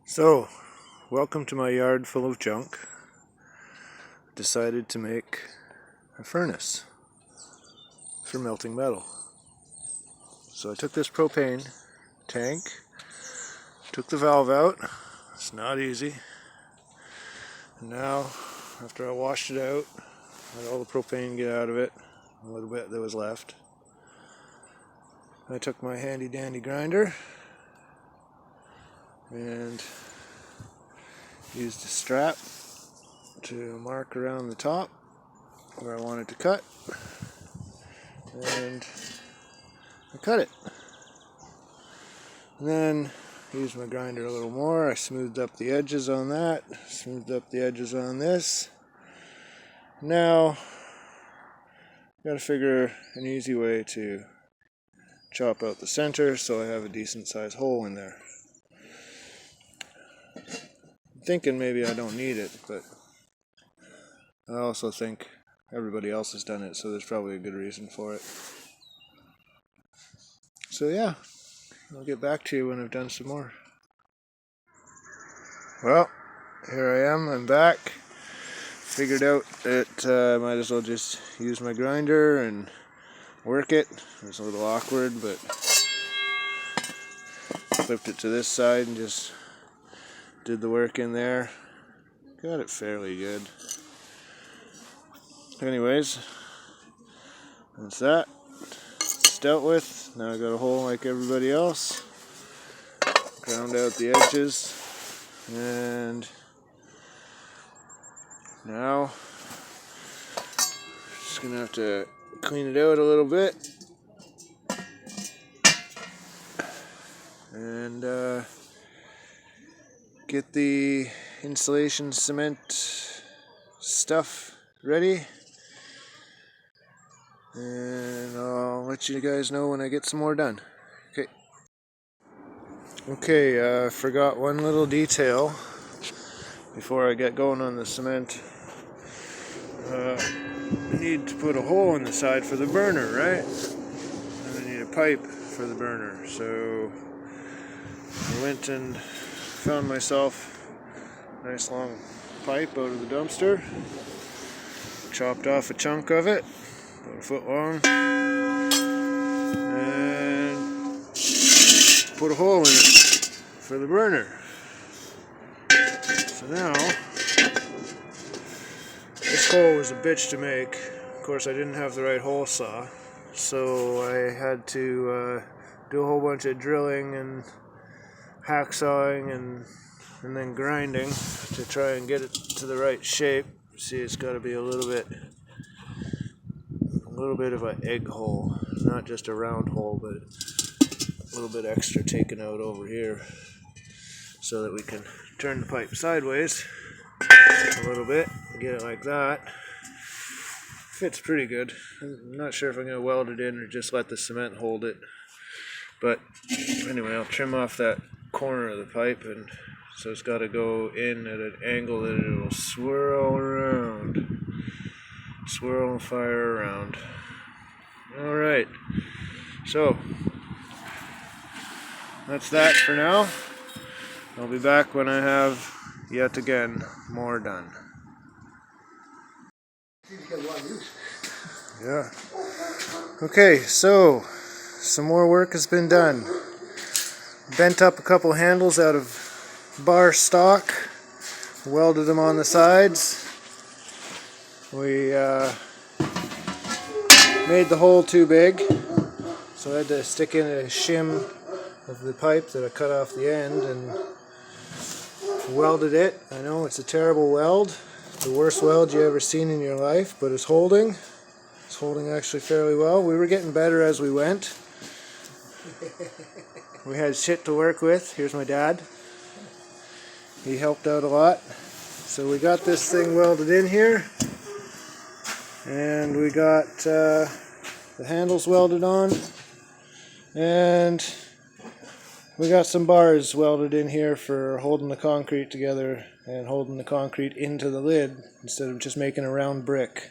So, welcome to my yard full of junk. Decided to make a furnace for melting metal. So I took this propane tank, took the valve out. It's not easy. And now, after I washed it out, let all the propane get out of it, a little bit that was left. I took my handy dandy grinder and used a strap to mark around the top where I wanted to cut, and I cut it. And then used my grinder a little more. I smoothed up the edges on that, smoothed up the edges on this. Now, got to figure an easy way to chop out the center so I have a decent sized hole in there. I'm thinking maybe I don't need it, but I also think everybody else has done it, so there's probably a good reason for it. So yeah, I'll get back to you when I've done some more. Well, here I am, I'm back. Figured out that I might as well just use my grinder and work it. It was a little awkward, but flipped it to this side and just did the work in there. Got it fairly good. Anyways, that's that. It's dealt with. Now I got a hole like everybody else. Ground out the edges. And now just gonna have to clean it out a little bit. And get the insulation cement stuff ready, and I'll let you guys know when I get some more done. Okay, forgot one little detail before I get going on the cement. I need to put a hole in the side for the burner, right? And I need a pipe for the burner, so I went and found myself a nice long pipe out of the dumpster, chopped off a chunk of it, about a foot long, and put a hole in it for the burner. So now, this hole was a bitch to make. Of course, I didn't have the right hole saw, so I had to do a whole bunch of drilling and hacksawing and then grinding to try and get it to the right shape. See, it's got to be a little bit of an egg hole, not just a round hole, but a little bit extra taken out over here so that we can turn the pipe sideways a little bit and get it like that. Fits pretty good. I'm not sure if I'm going to weld it in or just let the cement hold it, but anyway, I'll trim off that corner of the pipe, and so it's got to go in at an angle that it will swirl and fire around. Alright, so that's that for now. I'll be back when I have, yet again, more done. Yeah. Okay, so some more work has been done. Bent up a couple handles out of bar stock, welded them on the sides. We made the hole too big, so I had to stick in a shim of the pipe that I cut off the end and welded it. I know it's a terrible weld, the worst weld you ever seen in your life, but it's holding. It's holding actually fairly well. We were getting better as we went. We had shit to work with. Here's my dad. He helped out a lot. So we got this thing welded in here, and we got the handles welded on, and we got some bars welded in here for holding the concrete together and holding the concrete into the lid instead of just making a round brick.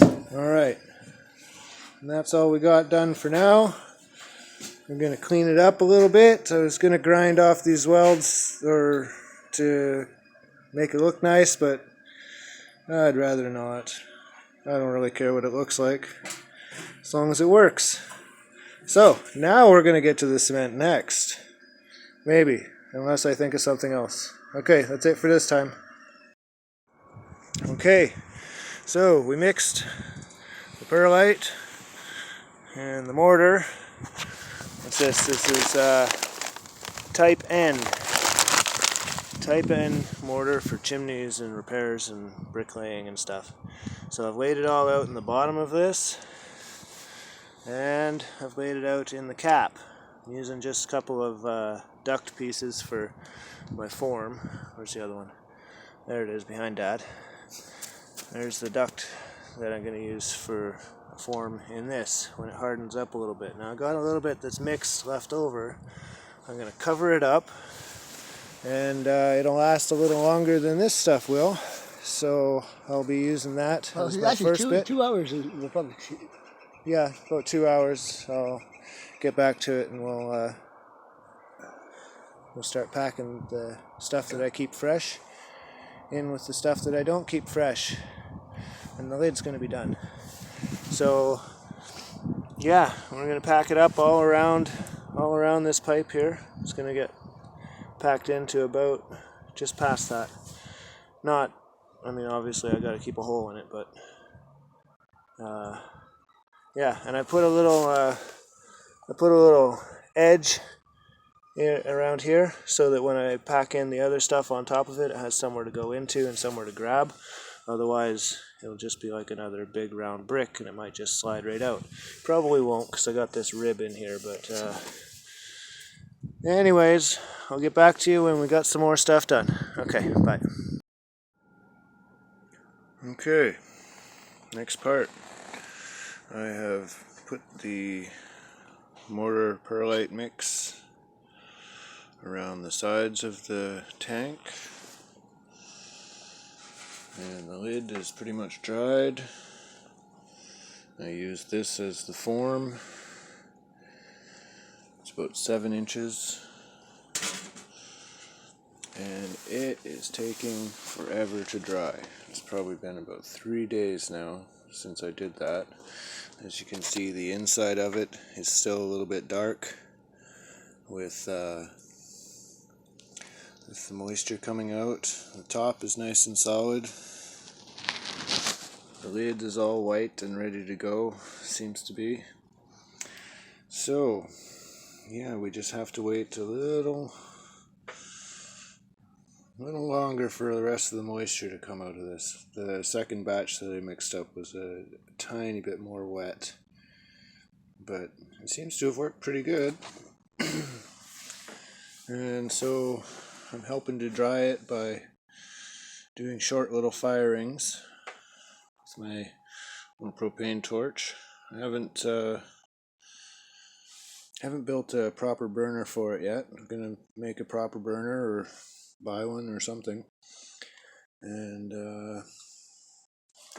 Alright, and that's all we got done for now. I'm going to clean it up a little bit. I was going to grind off these welds or to make it look nice, but I'd rather not. I don't really care what it looks like as long as it works. So now we're going to get to the cement next. Maybe, unless I think of something else. Okay, that's it for this time. Okay, so we mixed the perlite and the mortar. What's this? This is Type N. Type N mortar for chimneys and repairs and bricklaying and stuff. So I've laid it all out in the bottom of this, and I've laid it out in the cap. I'm using just a couple of duct pieces for my form. Where's the other one? There it is, behind Dad. There's the duct that I'm going to use for a form in this when it hardens up a little bit. Now I've got a little bit that's mixed left over. I'm going to cover it up, and it'll last a little longer than this stuff will. So I'll be using that as my first bit. 2 hours is probably. Yeah, about 2 hours. I'll get back to it, and we'll start packing the stuff that I keep fresh in with the stuff that I don't keep fresh, and the lid's going to be done. So yeah, we're going to pack it up all around this pipe here. It's going to get packed into about just past that. Not, I mean, obviously I got to keep a hole in it, but yeah. And I put a little edge around here so that when I pack in the other stuff on top of it, it has somewhere to go into and somewhere to grab. Otherwise, it'll just be like another big round brick, and it might just slide right out. Probably won't, because I got this rib in here, but anyways, I'll get back to you when we got some more stuff done. Okay, bye. Okay, next part. I have put the mortar perlite mix around the sides of the tank, and the lid is pretty much dried. I use this as the form. It's about 7 inches, and it is taking forever to dry. It's probably been about 3 days now since I did that. As you can see, the inside of it is still a little bit dark with the moisture coming out. The top is nice and solid. The lid is all white and ready to go, seems to be. So yeah, we just have to wait a little longer for the rest of the moisture to come out of this. The second batch that I mixed up was a tiny bit more wet, but it seems to have worked pretty good. And so I'm helping to dry it by doing short little firings with my little propane torch. I haven't built a proper burner for it yet. I'm gonna make a proper burner or buy one or something. And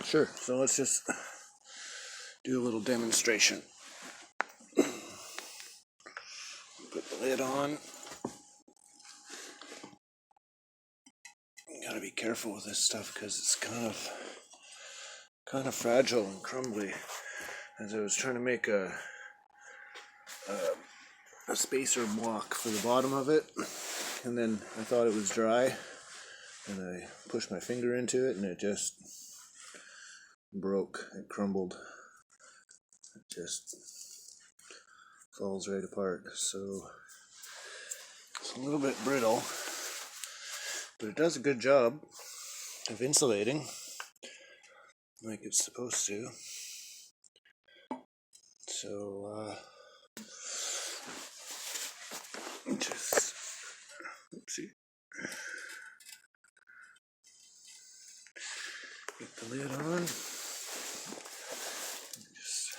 sure, so let's just do a little demonstration. Put the lid on. You gotta be careful with this stuff because it's kind of fragile and crumbly. As I was trying to make a spacer block for the bottom of it, and then I thought it was dry, and I pushed my finger into it, and it just broke. It crumbled. It just falls right apart. So it's a little bit brittle, but it does a good job of insulating like it's supposed to. So just oopsie. Get the lid on. Just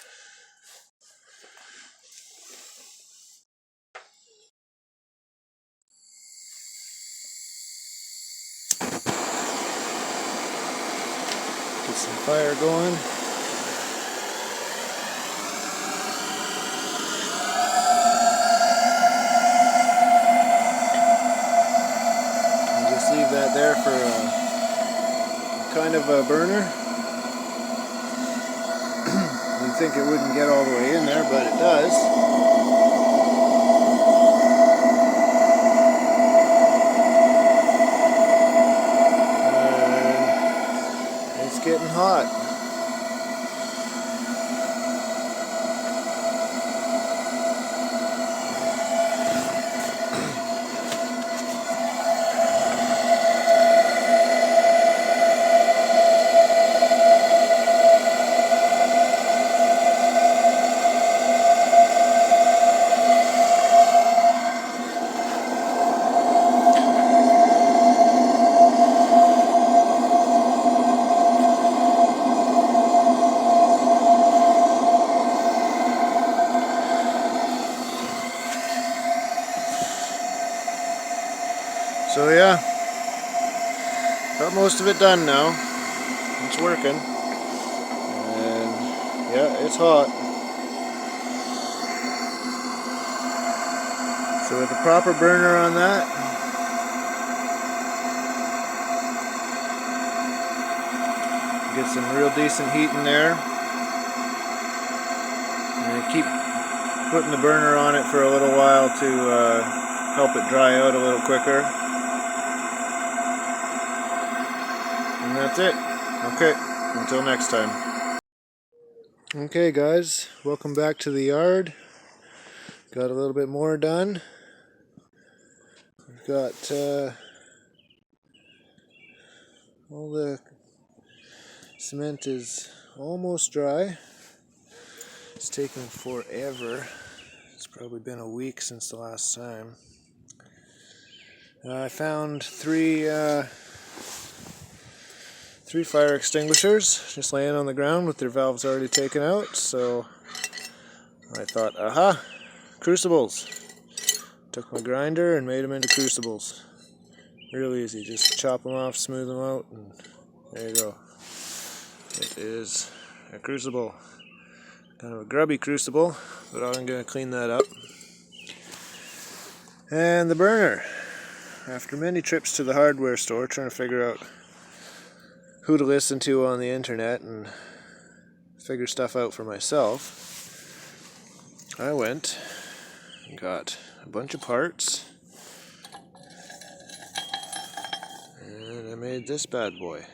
get some fire going. there for a kind of a burner. You'd think it wouldn't get all the way in there, but it does. And it's getting hot. So yeah, got most of it done now. It's working. And yeah, it's hot. So with the proper burner on that, get some real decent heat in there. And I keep putting the burner on it for a little while to help it dry out a little quicker. And that's it. Okay, until next time. Okay guys, welcome back to the yard. Got a little bit more done. We've got all the cement is almost dry. It's taken forever. It's probably been a week since the last time. I found three fire extinguishers just laying on the ground with their valves already taken out, so I thought, aha, crucibles. Took my grinder and made them into crucibles. Real easy, just chop them off, smooth them out, and there you go. It is a crucible. Kind of a grubby crucible, but I'm going to clean that up. And the burner. After many trips to the hardware store trying to figure out who to listen to on the internet and figure stuff out for myself, I went and got a bunch of parts and I made this bad boy.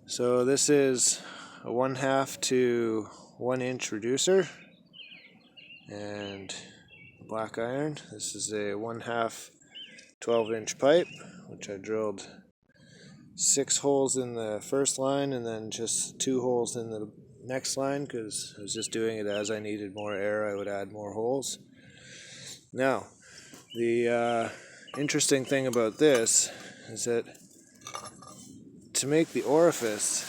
So this is a 1/2 to 1 inch reducer and black iron. This is a 1/2 12-inch pipe, which I drilled 6 holes in the first line and then just 2 holes in the next line because I was just doing it as I needed more air. I would add more holes. Now, the interesting thing about this is that to make the orifice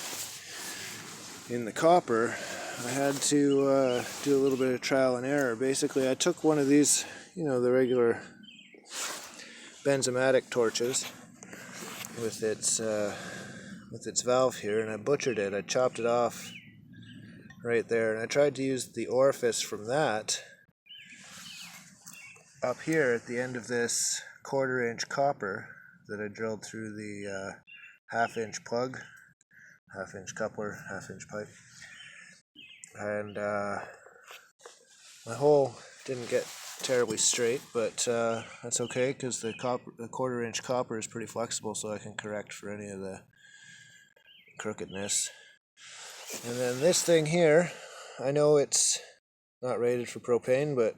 in the copper, I had to do a little bit of trial and error. Basically, I took one of these, the regular benzomatic torches with its valve here, and I butchered it. I chopped it off right there, and I tried to use the orifice from that up here at the end of this 1/4 inch copper that I drilled through the 1/2 inch plug, 1/2 inch coupler, 1/2 inch pipe, and my hole didn't get terribly straight, but that's okay because the 1/4 inch copper is pretty flexible, so I can correct for any of the crookedness. And then this thing here, I know it's not rated for propane, but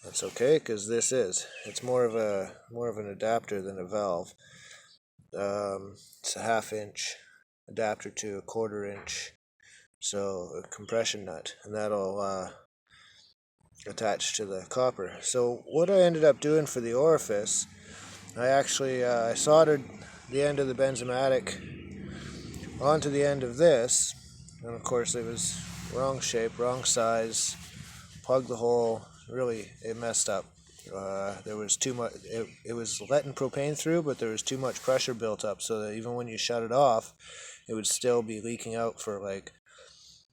that's okay because it's more of an adapter than a valve. It's a 1/2 inch adapter to a 1/4 inch, so a compression nut, and that'll attach to the copper. So what I ended up doing for the orifice, I actually I soldered the end of the benzomatic onto the end of this, and of course it was wrong shape, wrong size, plugged the hole, really it messed up. There was too much, it was letting propane through, but there was too much pressure built up, so that even when you shut it off, it would still be leaking out for like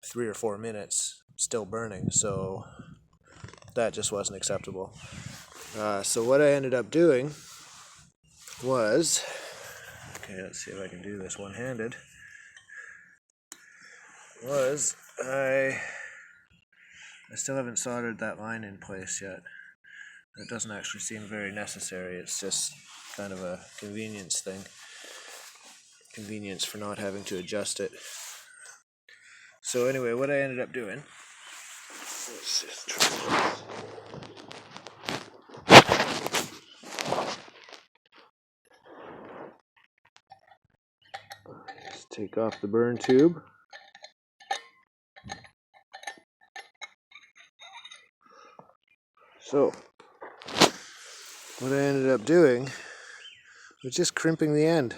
3 or 4 minutes, still burning, so that just wasn't acceptable. So what I ended up doing was, okay, let's see if I can do this one-handed, was I still haven't soldered that line in place yet. It doesn't actually seem very necessary. It's just kind of a convenience thing. Convenience for not having to adjust it. So anyway, what I ended up doing, let's just try this. Just take off the burn tube. So what I ended up doing was just crimping the end.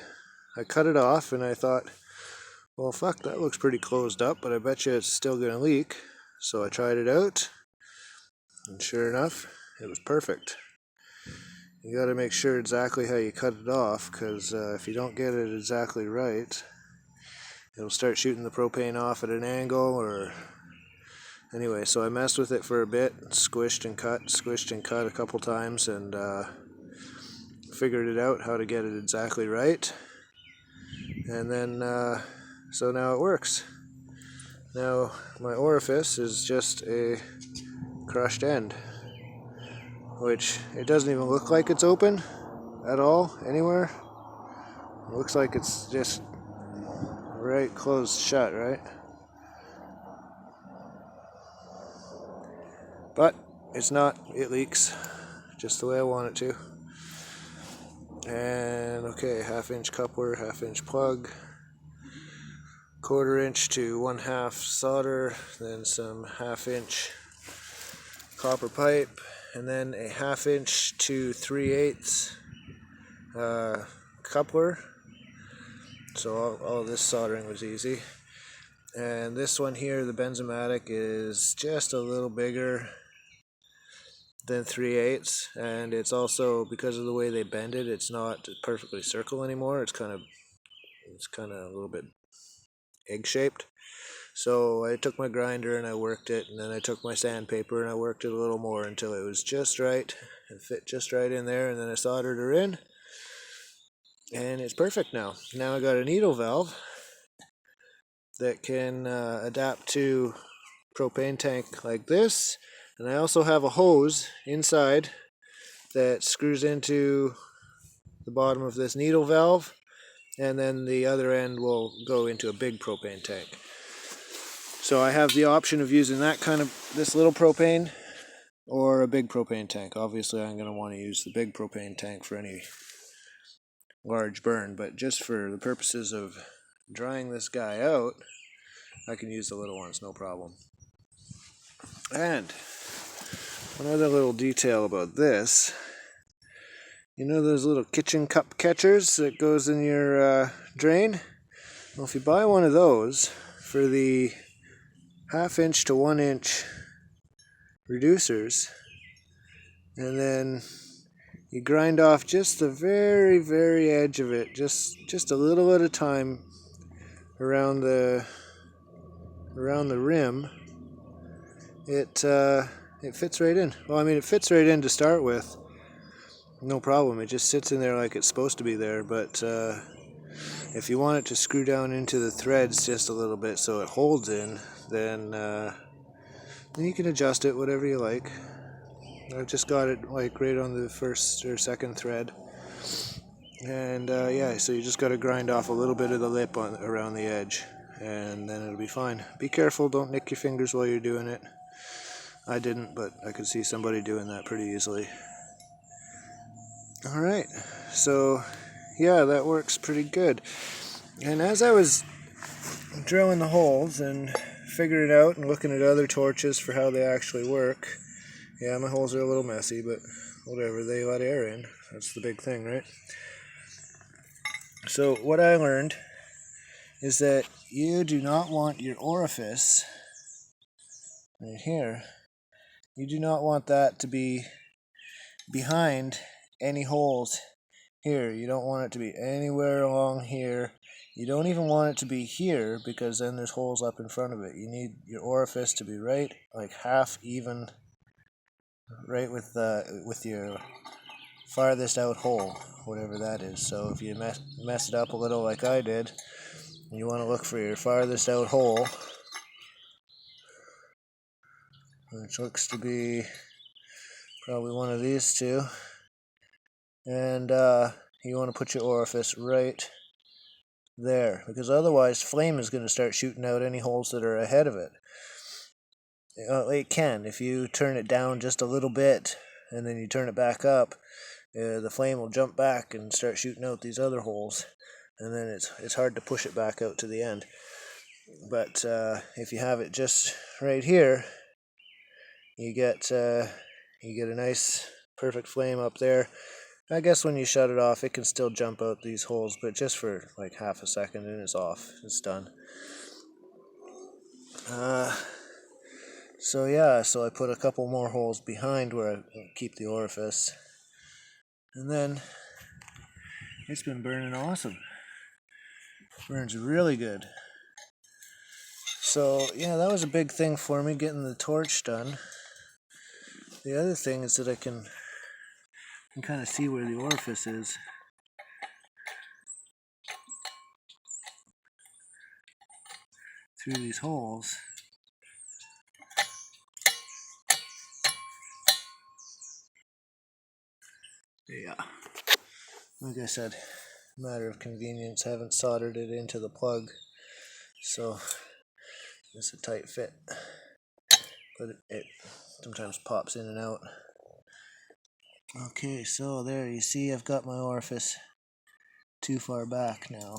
I cut it off and I thought, well, fuck, that looks pretty closed up, but I bet you it's still going to leak. So I tried it out, and sure enough, it was perfect. You got to make sure exactly how you cut it off, because if you don't get it exactly right, it'll start shooting the propane off at an angle, or anyway. So I messed with it for a bit, squished and cut a couple times, and figured it out how to get it exactly right. And then so now it works. Now my orifice is just a crushed end, which it doesn't even look like it's open at all anywhere. It looks like it's just right closed shut, right? But it's not. It leaks just the way I want it to. And okay, 1/2 inch coupler, 1/2 inch plug, 1/4 inch to 1/2 solder, then some 1/2 inch copper pipe, and then a 1/2 inch to 3/8 coupler. So all this soldering was easy. And this one here, the Benzomatic, is just a little bigger than 3/8, and it's also, because of the way they bend it, it's not perfectly circle anymore. It's kind of a little bit egg-shaped. So I took my grinder and I worked it, and then I took my sandpaper and I worked it a little more until it was just right and fit just right in there, and then I soldered her in, and it's perfect now. Now I got a needle valve that can adapt to propane tank like this, and I also have a hose inside that screws into the bottom of this needle valve, and then the other end will go into a big propane tank. So I have the option of using this little propane or a big propane tank. Obviously I'm going to want to use the big propane tank for any large burn, but just for the purposes of drying this guy out, I can use the little ones, no problem. And one other little detail about this, you know those little kitchen cup catchers that goes in your drain? Well, if you buy one of those for the 1/2 inch to 1 inch reducers, and then you grind off just the very, very edge of it, just a little at a time around the rim, it fits right in. Well, I mean, it fits right in to start with, no problem. It just sits in there like it's supposed to be there. But if you want it to screw down into the threads just a little bit so it holds in, then you can adjust it whatever you like. I've just got it like right on the first or second thread, and yeah, so you just got to grind off a little bit of the lip around the edge, and then it'll be fine. Be careful, don't nick your fingers while you're doing it. I didn't, but I could see somebody doing that pretty easily. Alright, so yeah, that works pretty good. And as I was drilling the holes and figuring it out and looking at other torches for how they actually work, yeah, my holes are a little messy, but whatever, they let air in. That's the big thing, right? So what I learned is that you do not want your orifice right here, you do not want that to be behind any holes here. You don't want it to be anywhere along here. You don't even want it to be here, because then there's holes up in front of it. You need your orifice to be right, like half even, right with your farthest out hole, whatever that is. So if you mess it up a little like I did, you want to look for your farthest out hole, which looks to be probably one of these two, and you want to put your orifice right there, because otherwise flame is going to start shooting out any holes that are ahead of it. It can, if you turn it down just a little bit and then you turn it back up, the flame will jump back and start shooting out these other holes, and then it's hard to push it back out to the end. But if you have it just right here, you get a nice perfect flame up there. I guess when you shut it off, it can still jump out these holes, but just for like half a second and it's off. It's done. So yeah, so I put a couple more holes behind where I keep the orifice. And then it's been burning awesome. Burns really good. So yeah, that was a big thing for me, getting the torch done. The other thing is that I can kind of see where the orifice is. Through these holes. Yeah. Like I said, matter of convenience, haven't soldered it into the plug, so it's a tight fit, but it sometimes pops in and out. Okay, so there you see I've got my orifice too far back now.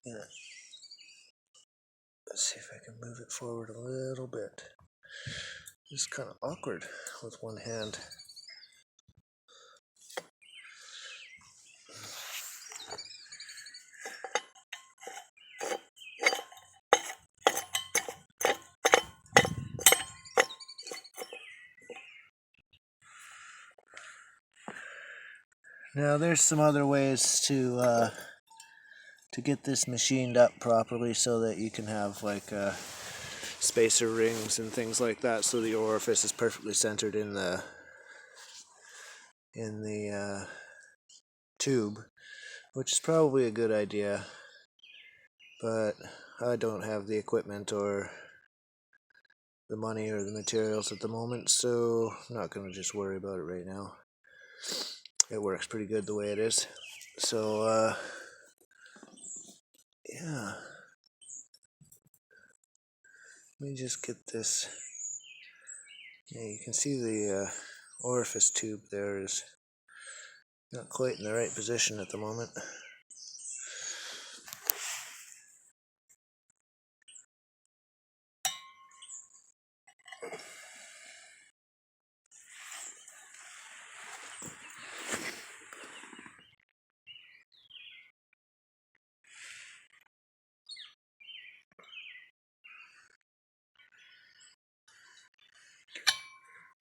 Yeah. Let's see if I can move it forward a little bit. It's kind of awkward with one hand. Now there's some other ways to get this machined up properly so that you can have like spacer rings and things like that, so the orifice is perfectly centered in the tube, which is probably a good idea, but I don't have the equipment or the money or the materials at the moment, so I'm not going to just worry about it right now. It works pretty good the way it is. So yeah, let me just get this. Yeah, you can see the orifice tube there is not quite in the right position at the moment.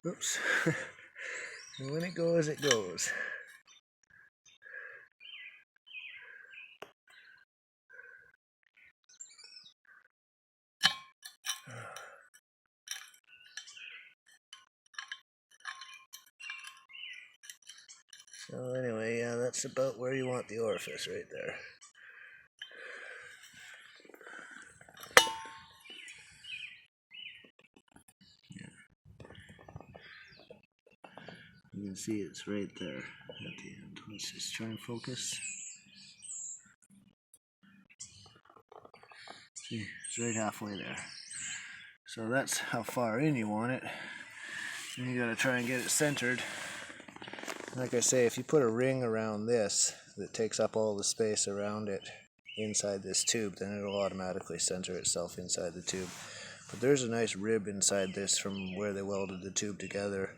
Oops. And when it goes, it goes. So anyway, yeah, that's about where you want the orifice, right there. You can see it's right there at the end. Let's just try and focus. See, it's right halfway there. So that's how far in you want it. And you gotta try and get it centered. Like I say, if you put a ring around this that takes up all the space around it inside this tube, then it'll automatically center itself inside the tube. But there's a nice rib inside this from where they welded the tube together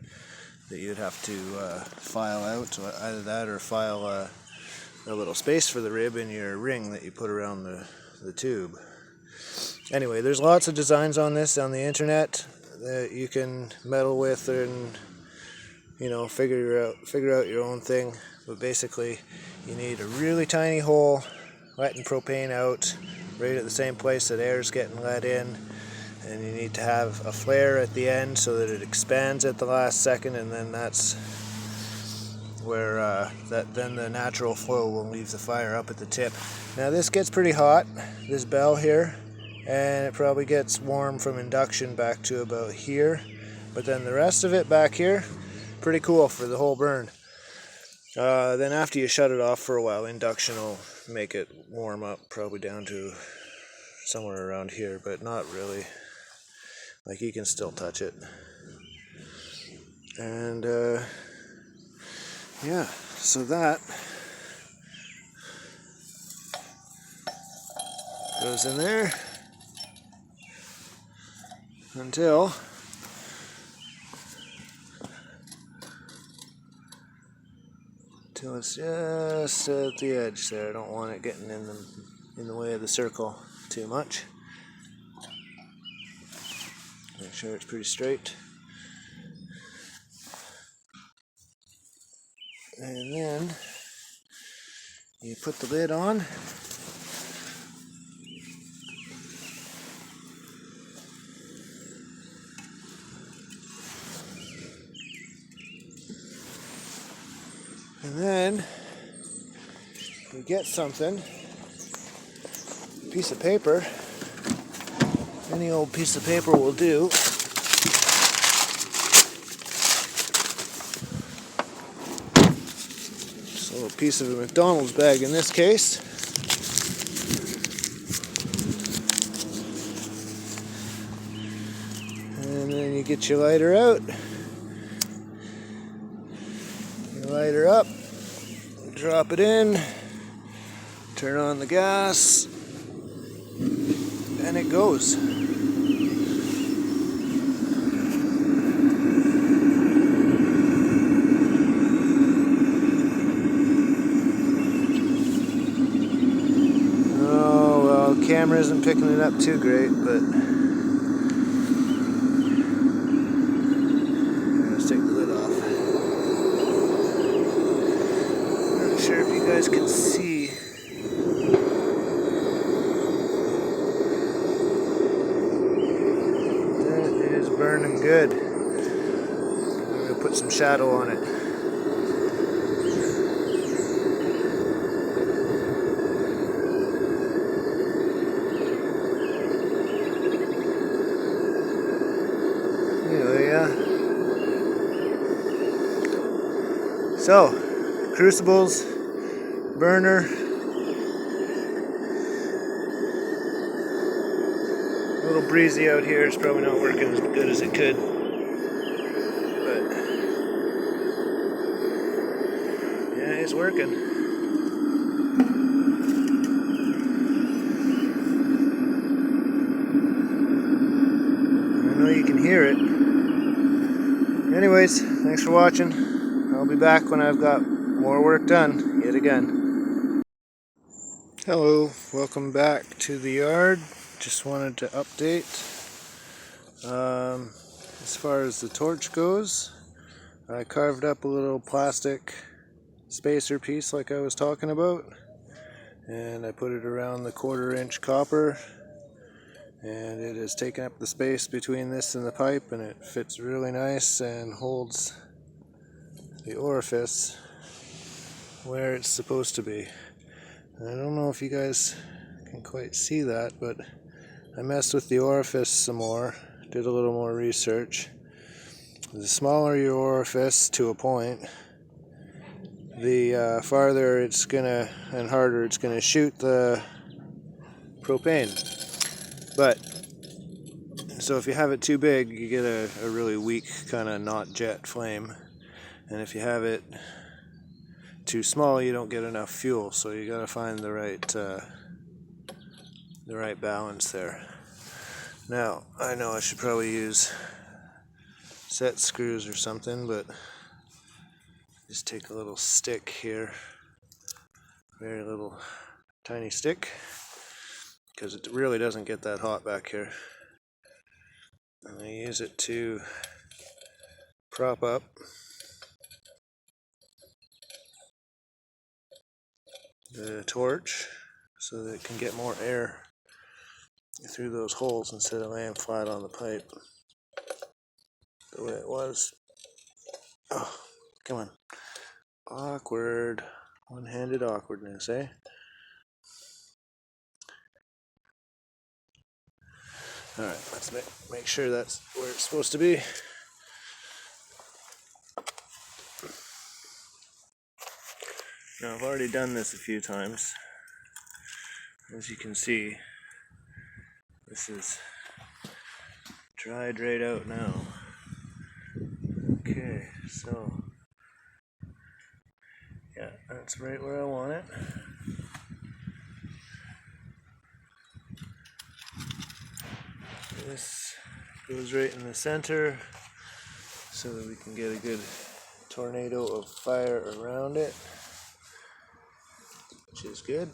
that you'd have to file out. So either that or file a little space for the rib in your ring that you put around the tube. Anyway, there's lots of designs on this on the internet that you can meddle with and, you know, figure out your own thing. But basically, you need a really tiny hole letting propane out right at the same place that air's getting let in, and you need to have a flare at the end so that it expands at the last second, and then that's where then the natural flow will leave the fire up at the tip. Now this gets pretty hot, this bell here, and it probably gets warm from induction back to about here, but then the rest of it back here, pretty cool for the whole burn. Then after you shut it off for a while, induction will make it warm up probably down to somewhere around here, but not really. Like, you can still touch it. And yeah, so that goes in there until it's just at the edge there. I don't want it getting in the way of the circle too much. Make sure it's pretty straight. And then you put the lid on. And then you get something, a piece of paper, any old piece of paper will do. Just a little piece of a McDonald's bag in this case. And then you get your lighter out. Light her up, drop it in, turn on the gas, and it goes. Oh well, the camera isn't picking it up too great, but let's take the lid off. Not sure if you guys can see. That is burning good. I'm gonna put some shadow on it. Anyway, yeah. So, crucibles, burner, a little breezy out here. It's probably not working as good as it could, but yeah, it's working. I know you can hear it. Anyways, thanks for watching. I'll be back when I've got more work done yet again. Hello, welcome back to the yard. Just wanted to update. As far as the torch goes, I carved up a little plastic spacer piece like I was talking about, and I put it around the 1/4 inch copper, and it has taken up the space between this and the pipe, and it fits really nice and holds the orifice where it's supposed to be. I don't know if you guys can quite see that, but I messed with the orifice some more, did a little more research. The smaller your orifice to a point, the farther it's gonna and harder it's gonna shoot the propane. But so if you have it too big, you get a really weak kind of not jet flame, and if you have it too small, you don't get enough fuel. So you got to find the right balance there. Now I know I should probably use set screws or something, but just take a little stick here, very little tiny stick, because it really doesn't get that hot back here. And I use it to prop up the torch so that it can get more air through those holes instead of laying flat on the pipe the way it was. Oh, come on. Awkward. One-handed awkwardness, eh? Alright, let's make sure that's where it's supposed to be. Now, I've already done this a few times. As you can see, this is dried right out now. Okay, so yeah, that's right where I want it. This goes right in the center so that we can get a good tornado of fire around it, which is good.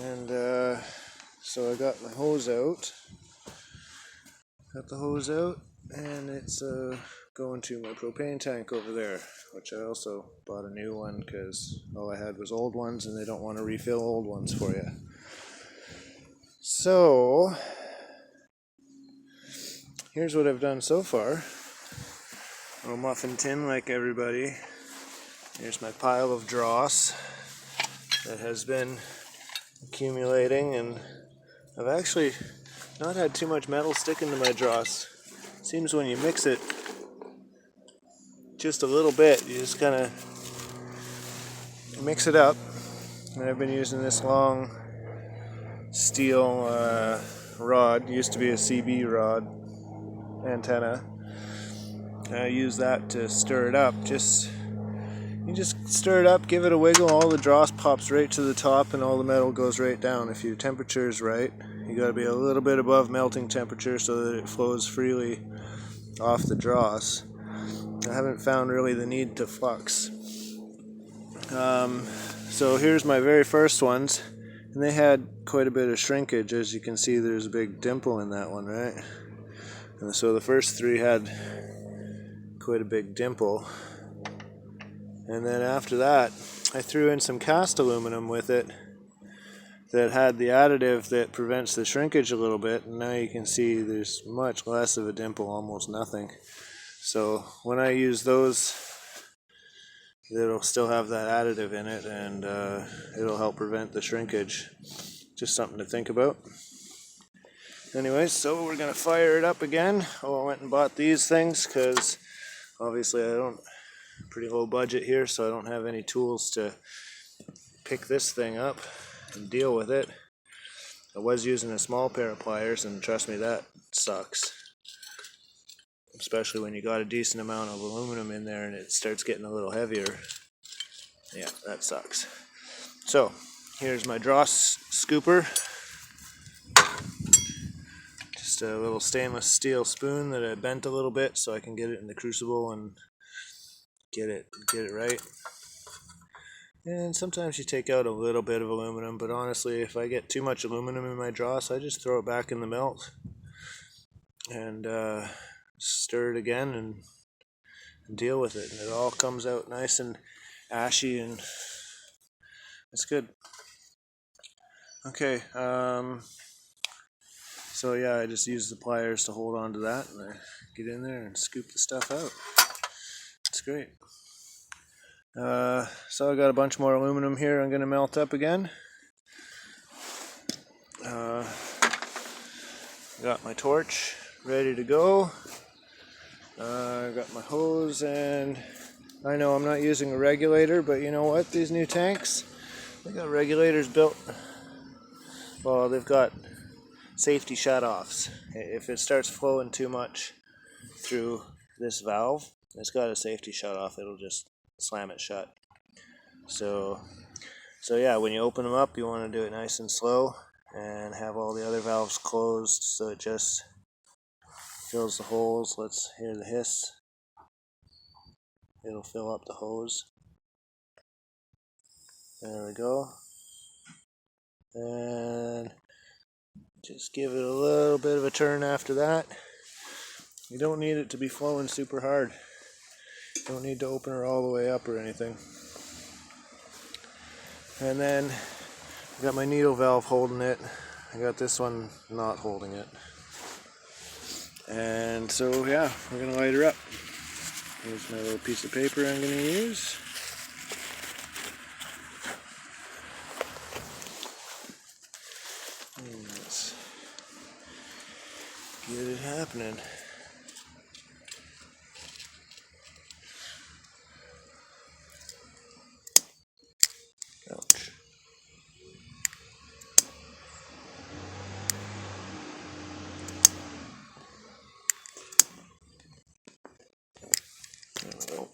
And so I got my hose out. Got the hose out, and it's going to my propane tank over there, which I also bought a new one because all I had was old ones and they don't want to refill old ones for you. So here's what I've done so far. A little muffin tin like everybody. Here's my pile of dross that has been accumulating, and I've actually not had too much metal sticking to my dross. Seems when you mix it just a little bit, you just kind of mix it up. And I've been using this long steel rod. It used to be a CB rod antenna. I use that to stir it up. You just stir it up, give it a wiggle, all the dross pops right to the top and all the metal goes right down. If your temperature is right, you got to be a little bit above melting temperature so that it flows freely off the dross. I haven't found really the need to flux. So here's my very first ones, and they had quite a bit of shrinkage. As you can see, there's a big dimple in that one, right? And so the first three had quite a big dimple. And then after that, I threw in some cast aluminum with it that had the additive that prevents the shrinkage a little bit. And now you can see there's much less of a dimple, almost nothing. So when I use those, it'll still have that additive in it, and it'll help prevent the shrinkage. Just something to think about. Anyways, so we're going to fire it up again. Oh, I went and bought these things because obviously pretty low budget here, so I don't have any tools to pick this thing up and deal with it. I was using a small pair of pliers, and trust me, that sucks. Especially when you got a decent amount of aluminum in there and it starts getting a little heavier. Yeah, that sucks. So, here's my dross scooper. Just a little stainless steel spoon that I bent a little bit so I can get it in the crucible and get it right. And sometimes you take out a little bit of aluminum, but honestly, if I get too much aluminum in my dross, I just throw it back in the melt and stir it again and deal with it, and it all comes out nice and ashy, and it's good. Okay, so yeah, I just use the pliers to hold on to that, and I get in there and scoop the stuff out. It's great. So I got a bunch more aluminum here I'm going to melt up again. Got my torch ready to go. I got my hose, and I know I'm not using a regulator, but you know what? These new tanks, they got regulators built. Well, they've got safety shut-offs. If it starts flowing too much through this valve, it's got a safety shut-off. It'll just slam it shut. So yeah, when you open them up, you want to do it nice and slow and have all the other valves closed so it just fills the holes. Let's hear the hiss. It'll fill up the hose. There we go. And just give it a little bit of a turn after that. You don't need it to be flowing super hard. You don't need to open her all the way up or anything. And then I've got my needle valve holding it. I got this one not holding it. And so yeah, we're gonna light her up. Here's my little piece of paper I'm gonna use. Let's get it happening. Ouch. There we go.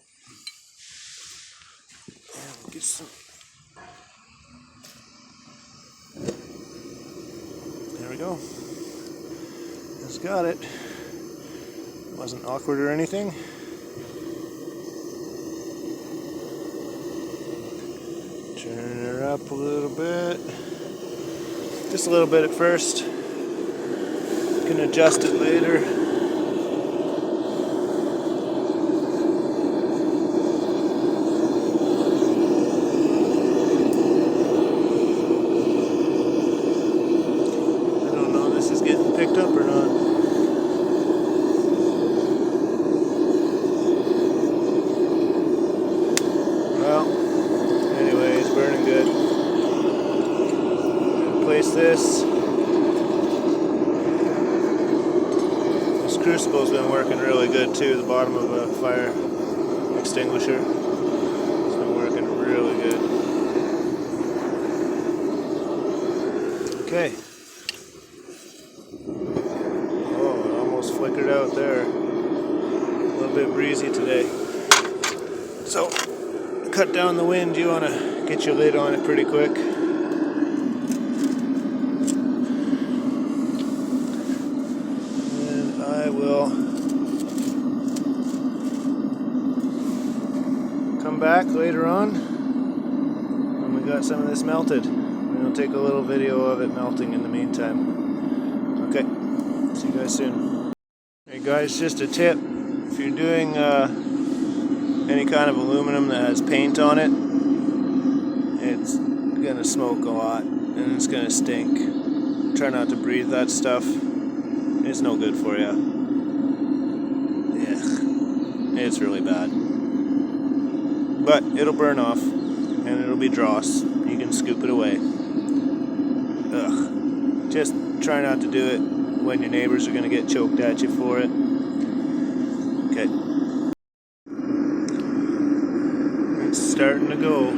And we'll get some. There we go. Just got it. Wasn't awkward or anything. Turn her up a little bit. Just a little bit at first. You can adjust it later. I don't know if this is getting picked up or not. Burning good. Place this. This crucible's been working really good too. The bottom of a fire extinguisher. It's been working really good. Okay. Oh, it almost flickered out there. A little bit breezy today. So, cut down the wind, you want to get your lid on it pretty quick. And I will come back later on when we got some of this melted. And I'll take a little video of it melting in the meantime. Okay, see you guys soon. Hey guys, just a tip. If you're doing any kind of aluminum that has paint on it, it's gonna smoke a lot and it's gonna stink. Try not to breathe that stuff. It's no good for you. Yeah, it's really bad. But it'll burn off and it'll be dross. You can scoop it away. Ugh. Just try not to do it when your neighbors are gonna get choked at you for it. Okay. It's starting to go.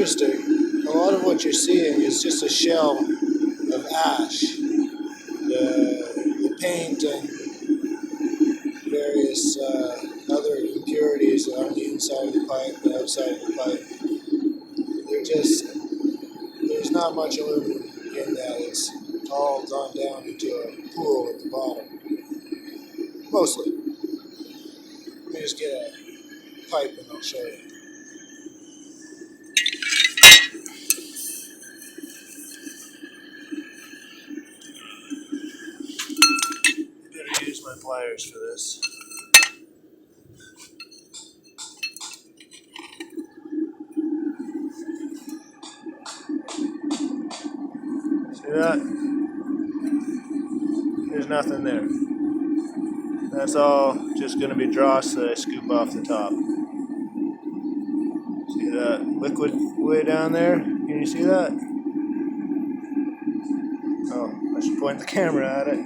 interesting. A lot of what you're seeing is just a shell of ash. The paint and various other impurities on the inside of the pipe, the outside of the pipe. There's not much aluminum in that. It's all gone down into a pool at the bottom. Mostly. Let me just get a pipe and I'll show you. Better use my pliers for this. See that? There's nothing there. That's all just going to be dross that I scoop off the top. See that liquid way down there? Can you see that? Oh, I should point the camera at it.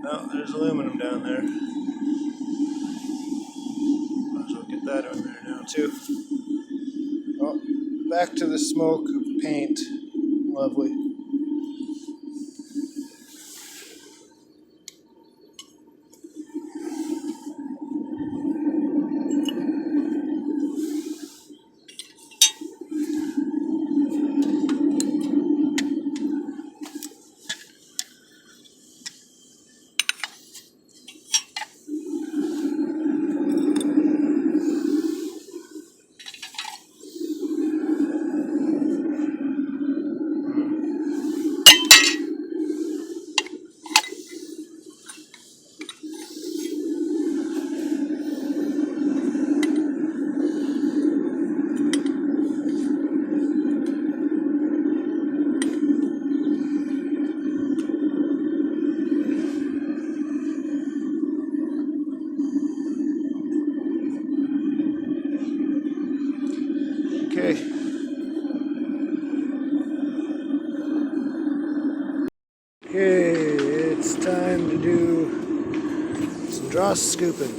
Oh, there's aluminum down there. Might as well get that on there now too. Oh, back to the smoke of paint. Lovely. Okay. Okay, it's time to do some dross scooping.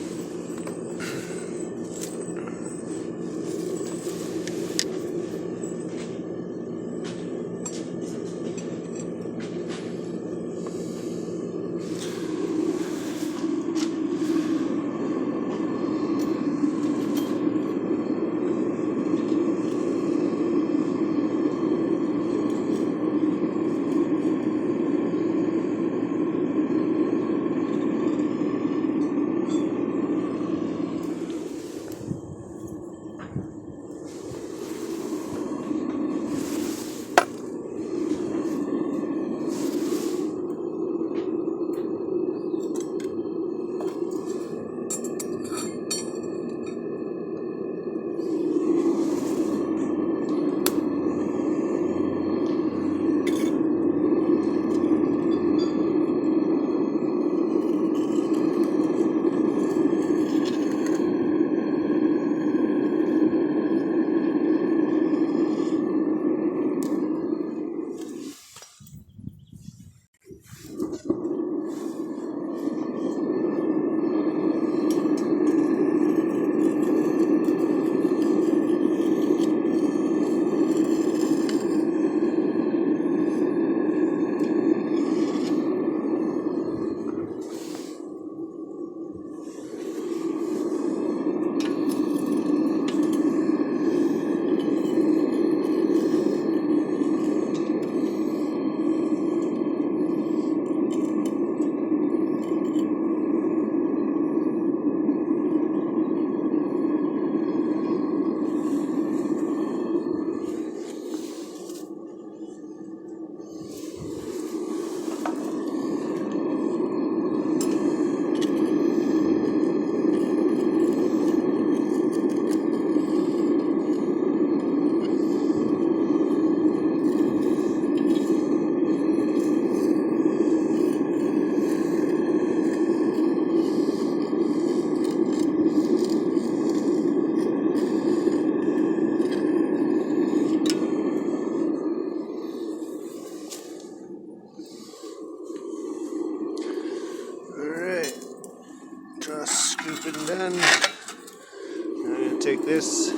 this. I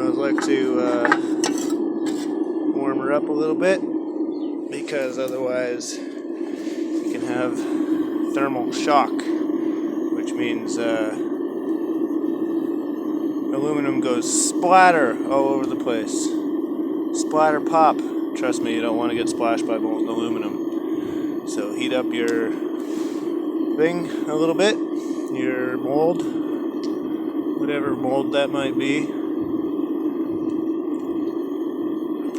would like to warm her up a little bit, because otherwise you can have thermal shock, which means aluminum goes splatter all over the place. Splatter pop. Trust me, you don't want to get splashed by molten aluminum. So heat up your thing a little bit, your mold, whatever mold that might be.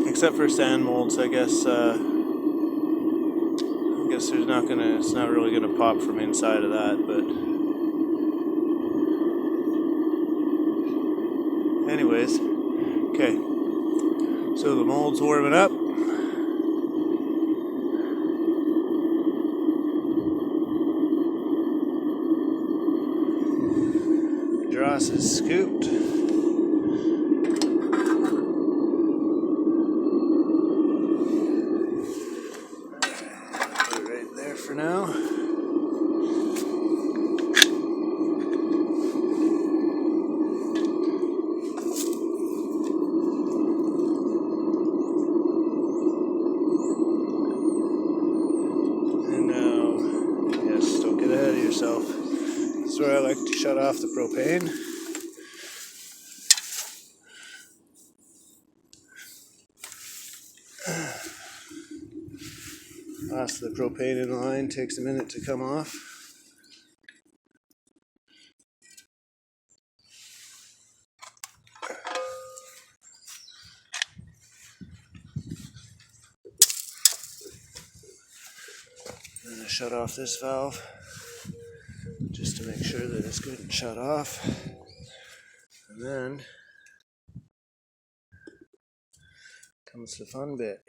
Except for sand molds, I guess there's it's not really gonna pop from inside of that, but anyways, okay. So the mold's warming up. Dross is scooped. Put it right there for now. And now, yes, don't get ahead of yourself. This is where I like to shut off the propane. Last of the propane in the line takes a minute to come off. I'm going to shut off this valve just to make sure that it's good and shut off. And then comes the fun bit.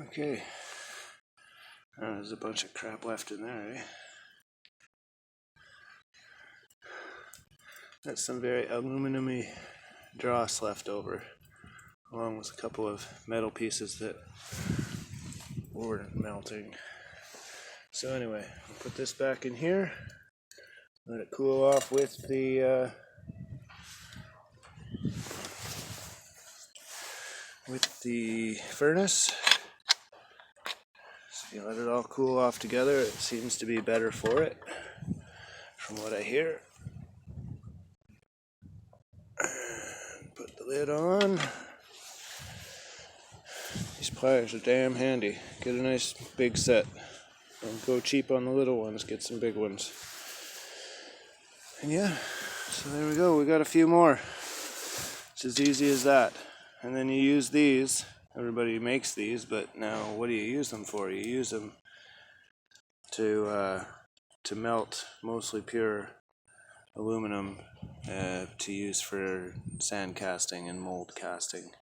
Okay. There's a bunch of crap left in there, eh? That's some very aluminum-y dross left over, along with a couple of metal pieces that weren't melting. So anyway, I'll put this back in here, let it cool off with the furnace. So you let it all cool off together. It seems to be better for it, from what I hear. Put the lid on. These pliers are damn handy. Get a nice big set. Don't go cheap on the little ones, get some big ones. And yeah, so there we go. We got a few more. It's as easy as that. And then you use these. Everybody makes these, but now what do you use them for? You use them to melt mostly pure aluminum to use for sand casting and mold casting.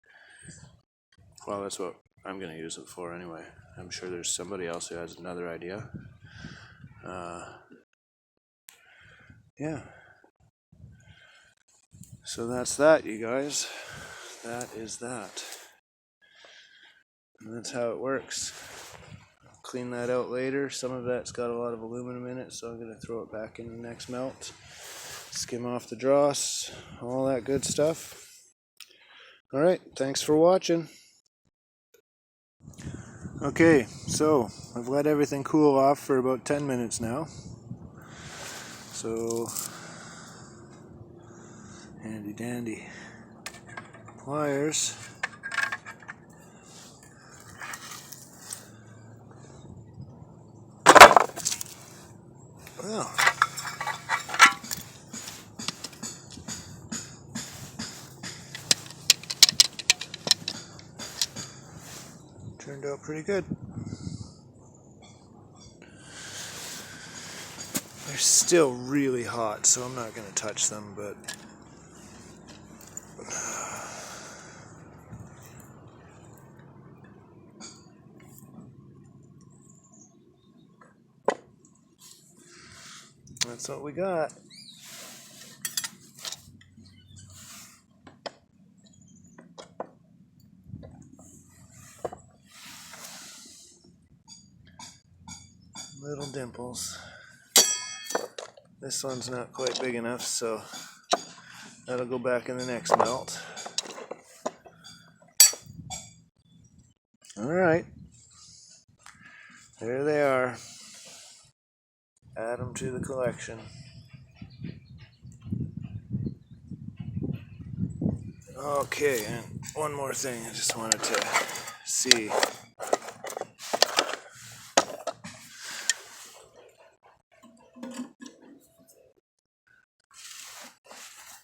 Well, that's what I'm going to use it for anyway. I'm sure there's somebody else who has another idea. Yeah. So that's that, you guys. That is that. And that's how it works. I'll clean that out later. Some of that's got a lot of aluminum in it, so I'm going to throw it back in the next melt. Skim off the dross, all that good stuff. Alright, thanks for watching. Okay, so I've let everything cool off for about 10 minutes now. So, handy dandy pliers. Well, turned out pretty good. They're still really hot, so I'm not going to touch them, but that's what we got. Little dimples. This one's not quite big enough, so that'll go back in the next melt. Alright. There they are. Add them to the collection. Okay, and one more thing I just wanted to see.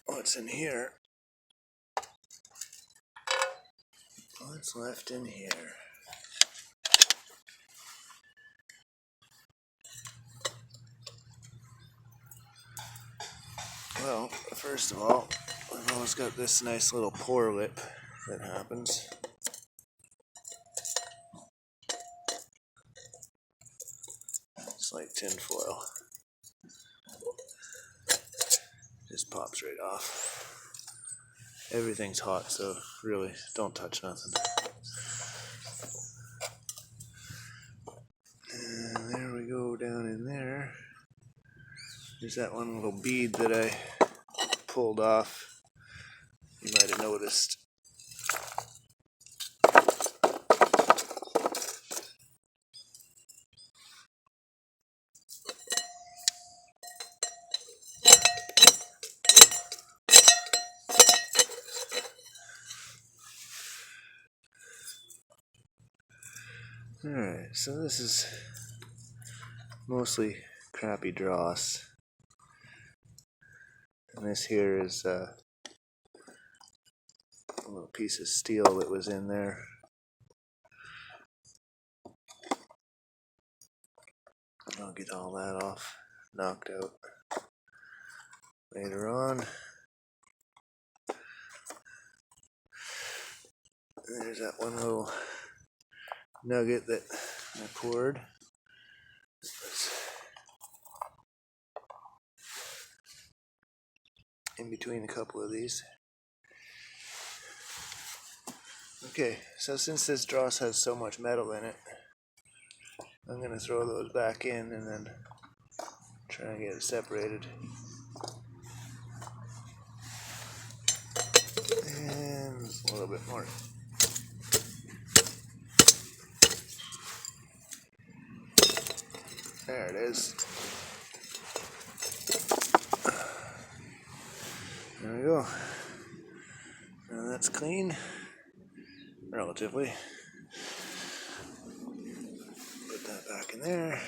What's in here? What's left in here? Well, first of all, we've always got this nice little pour lip that happens. It's like tin foil. Just pops right off. Everything's hot, so really don't touch nothing. And there we go down in there. There's that one little bead that I pulled off. You might have noticed. Alright, so this is mostly crappy dross. And this here is a little piece of steel that was in there. I'll get all that off, knocked out later on. And there's that one little nugget that I poured. In between a couple of these. Okay, so since this dross has so much metal in it, I'm going to throw those back in and then try and get it separated. And a little bit more. There it is. There we go. Now that's clean, relatively. Put that back in there.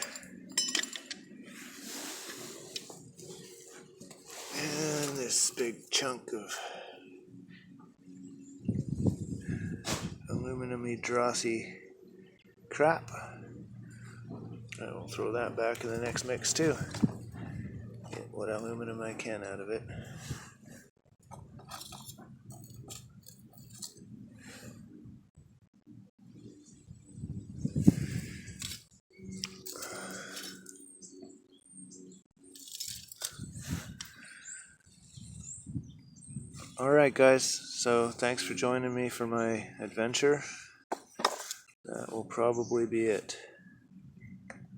And this big chunk of aluminum-y, drossy crap. I will throw that back in the next mix too. Get what aluminum I can out of it. Alright guys, so thanks for joining me for my adventure. That will probably be it.